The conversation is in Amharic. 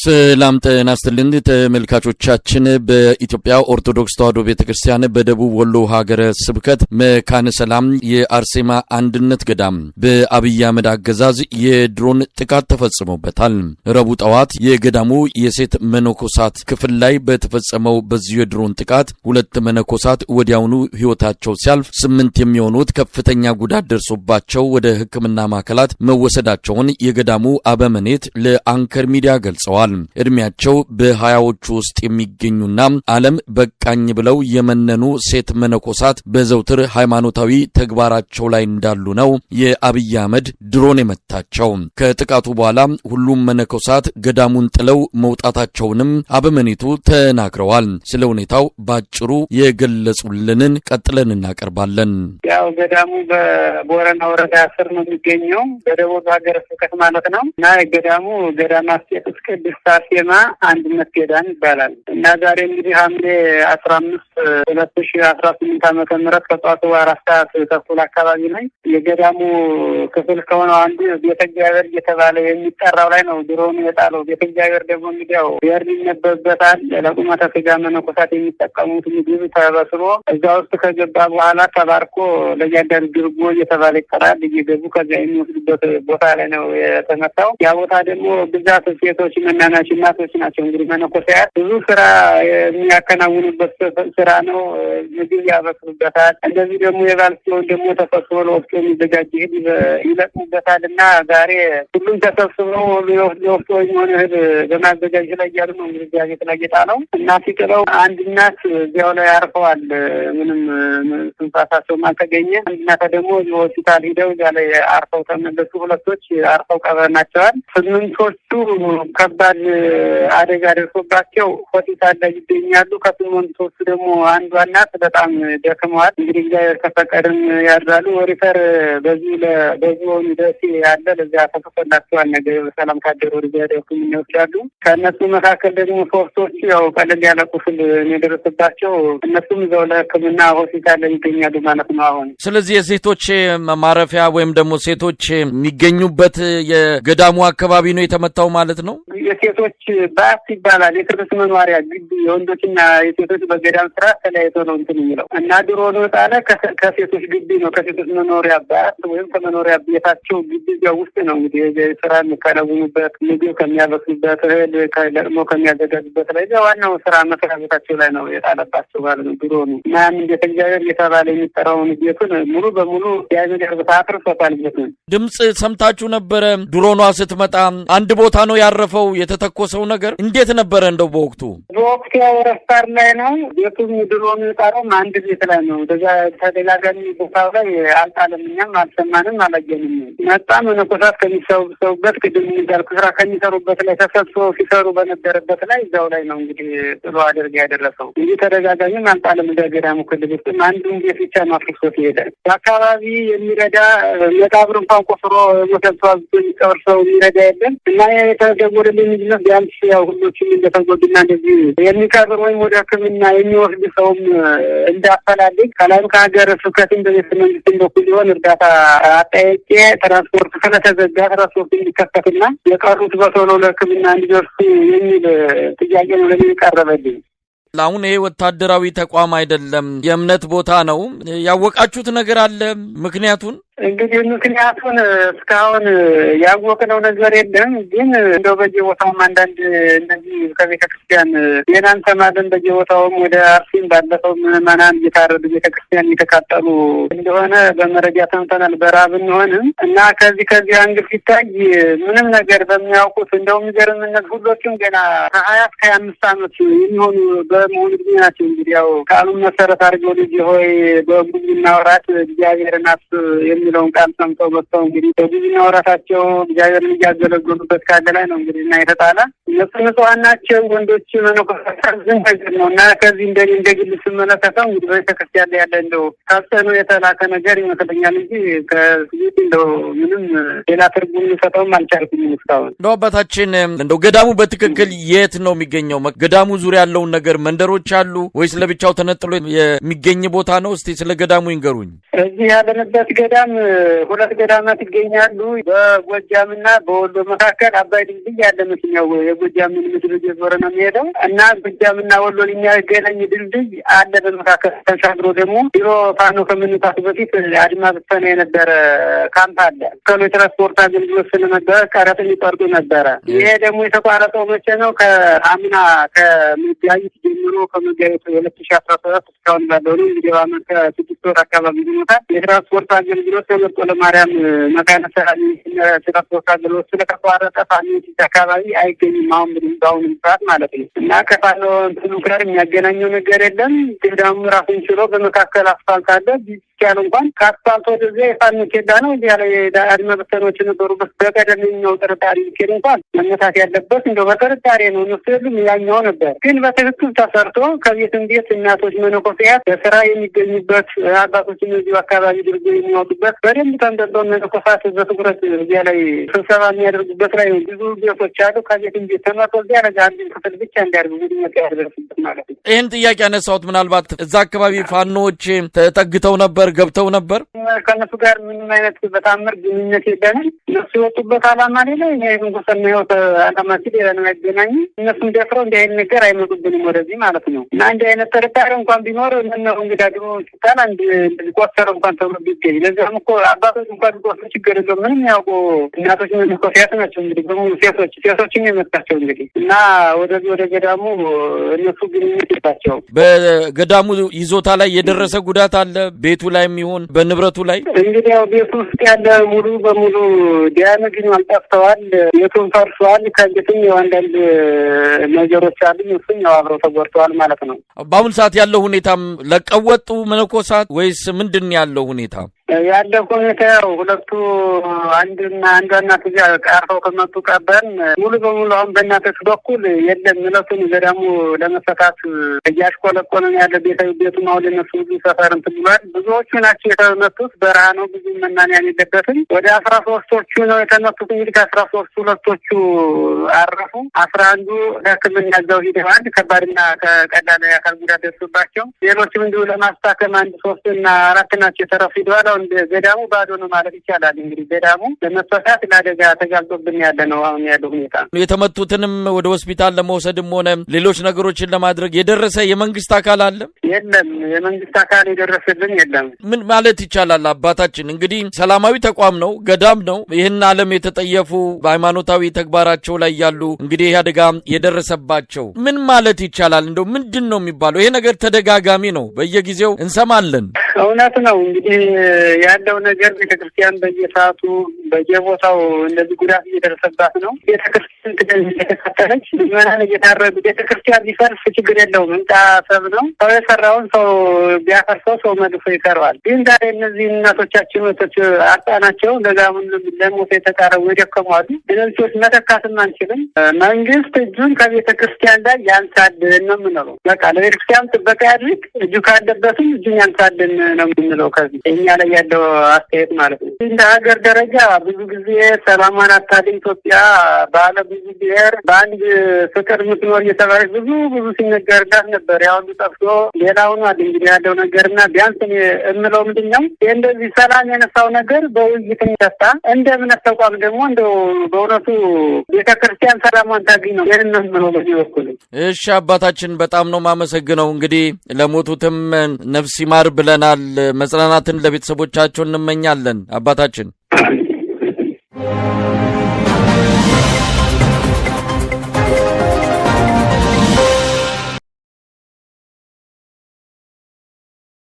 ሰላም ጤና ይስጥልን ተመልካቾቻችን በኢትዮጵያ ኦርቶዶክስ ተዋሕዶ ቤተክርስቲያን በደቡብ ወሎ ሀገረ ስብከት መካነ ሰላም የአርሴማ አንድነት ገዳም በአብይ አህመድ አገዛዝ የድሮን ጥቃት ተፈጽሞበታል። ረቡዕ ጠዋት የገዳሙ የሴት መነኮሳት ክፍል ላይ በተፈጸመው በዚህ የድሮን ጥቃት ሁለት መነኮሳት ወዲያውኑ ሕይወታቸው ሲያልፍ 8 የሚሆኑት ከፍተኛ ጉዳት ደርሶባቸው ወደ ሕክምና ማዕከላት መወሰዳቸውን የገዳሙ አበመኔት ለአንከር ሚዲያ ገልጸዋል። እድሜያቸው በ20ዎቹ ውስጥ የሚገኙና ዓለም በቃኝ ብለው የመነኑ ሴት መነኮሳት በዘውትር ሃይማኖታዊ ተግባራቸው ላይ እንዳሉ ነው የአብይ አህመድ ድሮን የመታቸው። ከጥቃቱ በኋላ ሁሉም መነኮሳት ገዳሙን ጥለው መውጣታቸውንም አበመኔቱ ተናግረዋል። ስለ ሁኔታው ባጭሩ የገለጹልንን ቀጥለን እናቀርባለን። ያው ገዳሙ በቦረና ወረዳ ስር ነው የሚገኘው በደቡብ ሀገረ ስብከት ማለት ነው እና ገዳሙ ገዳማ አስቄጥስ ቅድስት አርሴማ አንድነት ገዳም ይባላል እና ዛሬ እንግዲህ ሐምሌ 15 2018 ዓመተ ምህረት ከጧቱ 4 ሰዓት ተኩል አካባቢ ላይ የገዳሙ ክፍል ከሆነው አንዱ ቤተ እግዚአብሔር እየተባለ የሚጠራው ላይ ነው ድሮኑ የጣለው። ቤተ እግዚአብሔር ደግሞ እንግዲህ ያው ቤርሊ ይነበብበታል። ለቁመተ ሥጋ መነኮሳት የሚጠቀሙት ምግብ ተበስሎ እዛ ውስጥ ከገባ በኋላ ተባርኮ ለእያንዳንዱ ድርጎ እየተባለ ይጠራል። እየገቡ ከዚያ የሚወስዱበት ቦታ ላይ ነው የተመታው። ያ ቦታ ደግሞ ብዛት ሴቶች መናናሽ እናቶች ናቸው። እንግዲህ መነኮሳት ብዙ ስራ የሚያከናውኑበት ስራ ነው። ምግብ ያበስሉበታል። እንደዚህ ደግሞ የባል ሲሆን ደግሞ ተሰብስቦ ለወፍጮ የሚዘጋጅ እህል ይለቅሙበታል እና ዛሬ ሁሉም ተሰብስበው ለወፍጮ የሚሆን እህል በማዘጋጀት ላይ ያሉ ነው። እንግዲህ እዚያ ቤት ላይ የጣለው እና ሲጥለው አንድ እናት እዚያው ላይ አርፈዋል። ምንም ትንፋሳቸውም አልተገኘ። አንድ እናት ደግሞ ሆስፒታል ሂደው እዚያ ላይ አርፈው ተመለሱ። ሁለቶች አርፈው ቀበርናቸዋል። 8ቶቹ ከባድ አደጋ ደርሶባቸው ሆስፒታል ላይ ይገኛሉ። ከ8ቶቹ ደግሞ አንዷ እናት በጣም ደክመዋል። እንግዲህ እግዚአብሔር ከፈቀደም ያድራሉ። ሪፈር በዚህ ደሴ ያለ ለዚያ ተከፈላቸዋል። ነገ በሰላም ካደሩ ወደዚያ ሕክምና ይወስዳሉ። ከእነሱ መካከል ደግሞ 3ቶቹ ያው ቀለል ያለ ቁስል የደረሰባቸው እነሱም እዛው ለሕክምና ሆስፒታል ላይ ይገኛሉ ማለት ነው አሁን። ስለዚህ የሴቶች ማረፊያ ወይም ደግሞ ሴቶች የሚገኙበት የገዳሙ አካባቢ ነው የተመታው ማለት ነው። የሴቶች ባስ ይባላል። የክርስት መኖሪያ ግቢ የወንዶችና የሴቶች በገዳም ስራ ተለያይቶ ነው እንትን የሚለው እና ድሮ ነው ጣለ ከሴቶች ግቢ ነው ከሴቶች መኖሪያ ባስ ወይም ከመኖሪያ ቤታቸው ግቢ ውስጥ ነው እንግዲህ ስራ የሚከናውኑበት ምግብ ከሚያበስሉበት እህል ለቅሞ ከሚያዘጋጁበት ላይ ዋናው ስራ መስሪያ ቤታቸው ላይ ነው የጣለባቸው ማለት ነው ድሮ ነው እና ቤተ እግዚአብሔር እየተባለ የሚጠራውን ቤቱን ሙሉ በሙሉ ያዘገር አፍርሶታል። ቤቱን ድምጽ ሰምታችሁ ነበረ? ድሮኗ ስትመጣ አንድ ቦታ ነው ያረፈው። የተተኮሰው ነገር እንዴት ነበረ? እንደው በወቅቱ ያው ረፍታር ላይ ነው ቤቱም ድሮኑ የጣለውም አንድ ቤት ላይ ነው። ደጋ ተደጋጋሚ ቦታው ላይ አልጣለም። እኛም አልሰማንም አላየንም። መጣ መነኮሳት ከሚሰሩበት ቅድም እንዳልኩ ስራ ከሚሰሩበት ላይ ተሰብስበው ሲሰሩ በነበረበት ላይ እዛው ላይ ነው እንግዲህ ጥሎ አድርጋ ያደረሰው እንጂ ተደጋጋሚም አልጣለም። ገዳሙ ክልል ውስጥ አንዱን ቤት ብቻ ነው አፍርሶት ይሄዳል። በአካባቢ የሚረዳ መቃብር እንኳን ቆፍሮ ሞተቷል የሚቀብር ሰው የሚረዳ የለም እና የተደወለልኝ ምንድነው ቢያንስ ያው ሁሎችም እንደተጎዱና እንደዚህ የሚቀብር ወይም ወደ ሕክምና የሚወስድ ሰውም እንዳፈላልግ ከላይም ከሀገረ ስብከትም በቤተ መንግስትም በኩል ሊሆን እርዳታ አጠያቄ ትራንስፖርት ስለተዘጋ ትራንስፖርት እንዲከፈትና የቀሩት በቶሎ ለሕክምና እንዲደርሱ የሚል ጥያቄ ነው ለኔ የቀረበልኝ። አሁን ይሄ ወታደራዊ ተቋም አይደለም፣ የእምነት ቦታ ነው። ያወቃችሁት ነገር አለ ምክንያቱን? እንግዲህ ምክንያቱን እስካሁን ያወቅነው ነገር የለም። ግን እንደው በየቦታውም አንዳንድ እነዚህ ከቤተ ክርስቲያን ዜና እንሰማለን። በየቦታውም ወደ አርሲም ባለፈው ምዕመናን እየታረዱ ቤተ ክርስቲያን እየተቃጠሉ እንደሆነ በመረጃ ሰምተናል። በራብ እንሆንም እና ከዚህ አንግል ሲታይ ምንም ነገር በሚያውቁት እንደው የሚገርምነት ሁሎችም ገና ከ20 እስከ 25 ዓመት የሚሆኑ በመሆኑ ጊዜ ናቸው። እንግዲህ ያው ቃሉን መሰረት አድርገው ልጅ ሆይ በጉብኝና ወራት እግዚአብሔርን የሚለውን ቃል ሰምተው መጥተው እንግዲህ በጉብኝና ወራታቸው እግዚአብሔርን እያገለገሉበት ካለ ላይ ነው እንግዲህ እና የተጣለ እነሱ ንጹሐን ናቸው። ወንዶች መነኮሳት ዝም ነገር ነው እና ከዚህ እንደ ግል ስመለከተው እንግዲህ ቤተክርስቲያን ላይ ያለ እንደው ታሰኑ የተላከ ነገር ይመስለኛል እንጂ ከዚህ እንደው ምንም ሌላ ትርጉም ሊሰጠውም አልቻልኩም እስካሁን። እንደው አባታችን እንደው ገዳሙ በትክክል የት ነው የሚገኘው? ገዳሙ ዙሪያ ያለውን ነገር መንደሮች አሉ ወይስ ለብቻው ተነጥሎ የሚገኝ ቦታ ነው? እስቲ ስለ ገዳሙ ይንገሩኝ። እዚህ ያለንበት ገዳም ሁለት ገዳማት ይገኛሉ። በጎጃምና በወሎ መካከል አባይ ድልድይ ያለ መስኛው የጎጃምን ምድር እየዞረ ነው የሚሄደው እና ጎጃምና ወሎ የሚያገናኝ ድልድይ አለ። በመካከል ተሻግሮ ደግሞ ቢሮ ፋኖ ከመነሳቱ በፊት አድማ ብተና የነበረ ካምፕ አለ። ከትራንስፖርት አገልግሎት ስለነበረ ቀረጥ ሊቆርጡ ነበረ። ይሄ ደግሞ የተቋረጠው መቼ ነው? ከአምና ከመጋቢት ጀምሮ ከመጋቢት 2017 እስካሁን ባለው ነው። እንግዲህ በአመት ከስድስት ወር አካባቢ ሆኖታል። የትራንስፖርት አገልግሎት ከመርጦ ለማርያም መካነ ሰላም ትራንስፖርት አገልግሎት ስለተቋረጠ ፋኖ አካባቢ አይገኝም። አሁን በአሁኑ ሰዓት ማለት ነው እና ከፋኖ እንትኑ ጋር የሚያገናኘው ነገር የለም። ገዳሙ ራሱን ችሎ በመካከል አስፋልት አለ። ቢቻል እንኳን ከአስፋልት ወደዚያ የፋኖ ኬዳ ነው። እዚያ ላይ አድማ በተኖች ነበሩበት። በቀደምኛው ጥርጣሬ ኬድ እንኳን መነሳት ያለበት እንደው በጥርጣሬ ነው። እነሱ የሉም ያኛው ነበር። ግን በትክክል ተሰርቶ ከቤትም ቤት እናቶች መነኮሳያት በስራ የሚገኙበት አባቶች እነዚሁ አካባቢ ድርጎ የሚወጡበት በደንብ ተንጠልጠው መነኮሳት በትኩረት እዚያ ላይ ስብሰባ የሚያደርጉበት ላይ ብዙ ቤቶች አሉ። ከቤትም ቤት ተመቶ እዚያ ረጋ አንድን ክፍል ብቻ እንዲያደርጉ ጉድመት ያደርስበት ማለት ነው። ይህን ጥያቄ ያነሳሁት ምናልባት እዛ አካባቢ ፋኖዎች ተጠግተው ነበር ገብተው ነበር። ከእነሱ ጋር ምንም አይነት በታምር ግንኙነት የለንም። እነሱ የወጡበት አላማ ሌላ የመንኮሰና ህይወት አላማ ሲል ሌላ ነው ያገናኙ። እነሱም ደፍረው እንዲህ አይነት ነገር አይመጡብንም ወደዚህ ማለት ነው እና እንዲህ አይነት ጥርጣሬ እንኳን ቢኖር እነው እንግዳ ድሮ ሲታል አንድ ቆሰረ እንኳን ተብሎ ቢገኝ ለዚያም እኮ አባቶች እንኳን ቢቆሱ ችግር የለውም። ምንም ያውቁ እናቶች መነኮሳያት ናቸው እንግዲህ በሙሉ ሴቶችም የመጣቸው እንግዲህ እና ወደዚህ ወደ ገዳሙ እነሱ ግንኙነት የላቸውም። በገዳሙ ይዞታ ላይ የደረሰ ጉዳት አለ? ቤቱ ላይም ይሁን በንብረቱ ላይ? እንግዲህ ያው ቤቱ ውስጥ ያለ ሙሉ በሙሉ ዲያመግኝ ጠፍተዋል። ቤቱን ፈርሷል። ከቤቱም ያው አንዳንድ ነገሮች አሉ። እሱም ያው አብረው ተጎድተዋል ማለት ነው። በአሁኑ ሰዓት ያለው ሁኔታም ለቀው ወጡ መነኮሳት ወይስ ምንድን ያለው ሁኔታ? ያለው ሁኔታ ያው ሁለቱ አንድና አንዷ እናት እዚያ ቀርተው ከመጡ ቀበን ሙሉ በሙሉ አሁን በእናቶች በኩል የለም። እለቱን ገዳሙ ለመፈታት እያሽቆለቆለ ነው ያለ። ቤቱም አሁን ለነሱ ብዙ ሰፈር እንትን ብሏል። ብዙዎቹ ናቸው የተመቱት። በረሃ ነው፣ ብዙ መናንያን የለበትም። ወደ 13ቶቹ ነው የተመቱት። እንግዲህ ከ13ቱ ሁለቶቹ አረፉ። 11ዱ ለሕክምና እዛው ሂደዋል። ከባድና ከቀላል የአካል ጉዳት ደርሶባቸው፣ ሌሎችም እንዲሁ ለማስታከም 1፣ 3 እና 4 ናቸው የተረፉ ሂደዋል። ገዳሙ ባዶ ነው ማለት ይቻላል። እንግዲህ ገዳሙ ለመፈታት ለአደጋ ተጋልጦብን ያለ ነው አሁን ያለው ሁኔታ። የተመቱትንም ወደ ሆስፒታል ለመውሰድም ሆነ ሌሎች ነገሮችን ለማድረግ የደረሰ የመንግስት አካል አለ? የለም፣ የመንግስት አካል የደረሰልን የለም። ምን ማለት ይቻላል? አባታችን እንግዲህ ሰላማዊ ተቋም ነው፣ ገዳም ነው። ይህን ዓለም የተጠየፉ በሃይማኖታዊ ተግባራቸው ላይ ያሉ እንግዲህ ይህ አደጋ የደረሰባቸው ምን ማለት ይቻላል? እንደው ምንድን ነው የሚባለው? ይሄ ነገር ተደጋጋሚ ነው፣ በየጊዜው እንሰማለን። እውነት ነው እንግዲህ ያለው ነገር ቤተክርስቲያን በየሰዓቱ በየቦታው እንደዚህ ጉዳት እየደረሰባት ነው። ቤተክርስቲያን እየተከተለች ምዕመናን እየታረዱ ቤተክርስቲያን ቢፈርስ ችግር የለውም። ህንጻ ሰብ ነው። ሰው የሰራውን ሰው ቢያፈርሰው ሰው መልሶ ይሰራዋል። ግን ዛሬ እነዚህ እናቶቻችን ወቶች አጣናቸው ለጋሙን ለሞት የተቃረቡ የደከሟሉ። እነዚህዎች መተካትም አንችልም። መንግስት እጁን ከቤተክርስቲያን ላይ ያንሳልን ነው የምንለው። በቃ ለቤተክርስቲያን ጥበቃ ያድርግ፣ እጁ ካለበትም እጁን ያንሳልን ነው የምንለው። ከዚህ እኛ ላይ ያለው አስተያየት ማለት ነው። እንደ ሀገር ደረጃ ብዙ ጊዜ ሰላሟን አታድን ኢትዮጵያ ባለ ብዙ ብሔር በአንድ ፍቅር ምትኖር እየተባለች ብዙ ሲነገርላት ነበር። ያው ሁሉ ጠፍቶ ሌላውን አለ እንግዲህ ያለው ነገርና ቢያንስ እምለው ምንድን ነው እንደዚህ ሰላም የነሳው ነገር በውይይት የሚፈታ እንደ እምነት ተቋም ደግሞ እንደው በእውነቱ ቤተክርስቲያን ሰላሟን ታግኝ ነው ይህን ነው የምለው በዚህ በኩል። እሺ አባታችን በጣም ነው ማመሰግነው። እንግዲህ ለሞቱትም ነፍስ ይማር ብለናል። መጽናናትን ለቤተሰቦቻቸው እንመኛለን። አባታችን